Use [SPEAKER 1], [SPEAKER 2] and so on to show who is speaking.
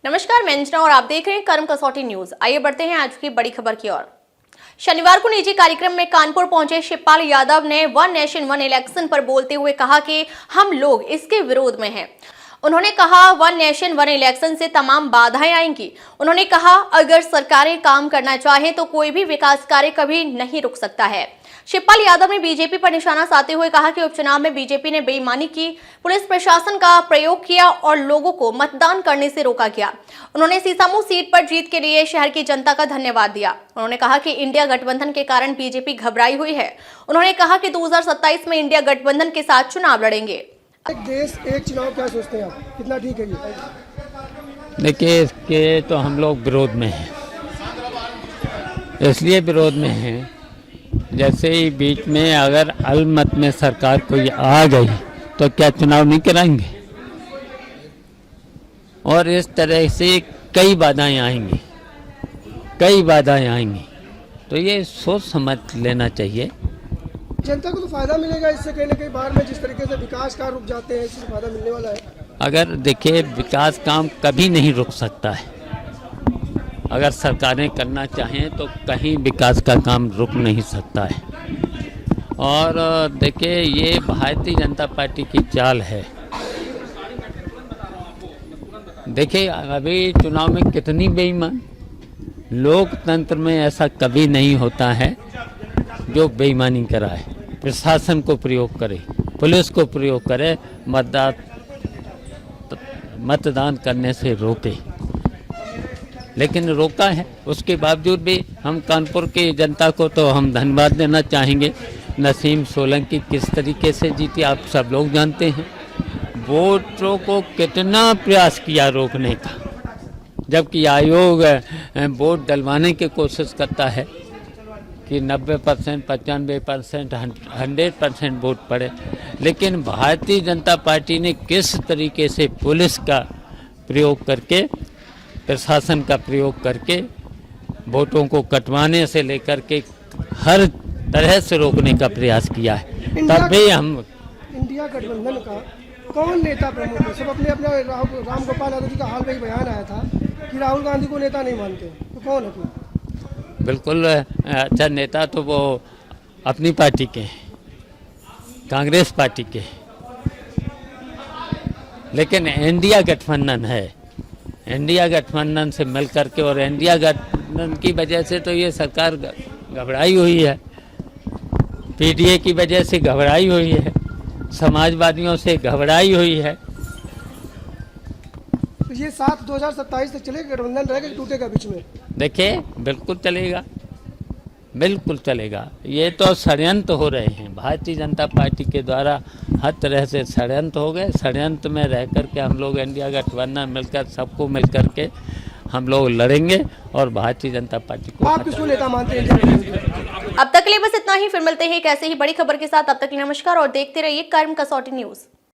[SPEAKER 1] नमस्कार, मैं अंजना और आप देख रहे हैं कर्म कसौटी न्यूज। आइए बढ़ते हैं आज की बड़ी खबर की ओर। शनिवार को निजी कार्यक्रम में कानपुर पहुंचे शिवपाल यादव ने वन नेशन वन इलेक्शन पर बोलते हुए कहा कि हम लोग इसके विरोध में हैं। उन्होंने कहा वन नेशन वन इलेक्शन से तमाम बाधाएं आएंगी। उन्होंने कहा अगर सरकारें काम करना चाहें तो कोई भी विकास कार्य कभी नहीं रुक सकता है। शिवपाल यादव ने बीजेपी पर निशाना साधते हुए कहा कि उपचुनाव में बीजेपी ने बेईमानी की, पुलिस प्रशासन का प्रयोग किया और लोगों को मतदान करने से रोका गया। उन्होंने सीसामऊ सीट पर जीत के लिए शहर की जनता का धन्यवाद दिया। उन्होंने कहा कि इंडिया गठबंधन के कारण बीजेपी घबराई हुई है। उन्होंने कहा कि 2027 में इंडिया गठबंधन के साथ चुनाव लड़ेंगे।
[SPEAKER 2] एक देश एक चुनाव, क्या सोचते हैं आप, कितना ठीक है ये?
[SPEAKER 3] देखिए, इसके तो हम लोग विरोध में हैं। इसलिए विरोध में हैं, जैसे ही बीच में अगर अलमत में सरकार कोई आ गई तो क्या चुनाव नहीं कराएंगे? और इस तरह से कई बाधाएं आएंगी, तो ये सोच समझ लेना चाहिए।
[SPEAKER 2] जनता को तो फायदा मिलेगा इससे, कहीं ना कहीं बाहर में जिस तरीके से विकास कार्य रुक जाते हैं, इससे फायदा मिलने वाला है।
[SPEAKER 3] अगर देखिए, विकास काम कभी नहीं रुक सकता है। अगर सरकारें करना चाहें तो कहीं विकास का काम रुक नहीं सकता है। और देखिए, ये भारतीय जनता पार्टी की चाल है। देखिए, अभी चुनाव में कितनी बेईमान, लोकतंत्र में ऐसा कभी नहीं होता है जो बेईमानी कराए, प्रशासन को प्रयोग करे, पुलिस को प्रयोग करे, मतदान करने से रोके। लेकिन रोका है। उसके बावजूद भी हम कानपुर की जनता को तो हम धन्यवाद देना चाहेंगे। नसीम सोलंकी किस तरीके से जीती आप सब लोग जानते हैं। वोटरों को कितना प्रयास किया रोकने का, जबकि आयोग वोट डलवाने की कोशिश करता है कि 90%, 95%, 100% वोट पड़े। लेकिन भारतीय जनता पार्टी ने किस तरीके से पुलिस का प्रयोग करके, प्रशासन का प्रयोग करके वोटों को कटवाने से लेकर के हर तरह से रोकने का प्रयास किया है। तब भी हम
[SPEAKER 2] इंडिया गठबंधन का कौन नेता प्रमुख है? सब अपने अपने राम गोपाल यादव जी का हाल में ही बयान आया था कि राहुल गांधी को नेता नहीं मानते, तो कौन है फिर?
[SPEAKER 3] बिल्कुल अच्छा नेता तो वो अपनी पार्टी के हैं, कांग्रेस पार्टी के। लेकिन इंडिया गठबंधन है, इंडिया गठबंधन से मिल करके, और इंडिया गठबंधन की वजह से तो ये सरकार घबराई हुई है। पीडीए की वजह से घबराई हुई है, समाजवादियों से घबराई हुई है।
[SPEAKER 2] तो ये साथ 2027 तक चलेगा, गठबंधन रहेगा कि टूटेगा बीच में?
[SPEAKER 3] देखिए, बिल्कुल चलेगा, बिल्कुल चलेगा। ये तो षड्यंत्र हो रहे हैं भारतीय जनता पार्टी के द्वारा, हर तरह से षड्यंत्र हो गए। षड्यंत्र में रह करके हम लोग इंडिया गठबंधन मिलकर, सबको मिल करके हम लोग लड़ेंगे और भारतीय जनता पार्टी को।
[SPEAKER 2] आप किसको नेता मानते हैं?
[SPEAKER 1] अब तक के लिए बस इतना ही। फिर मिलते हैं एक ऐसे ही बड़ी खबर के साथ। अब तक के लिए नमस्कार और देखते रहिए कर्म कसौटी न्यूज।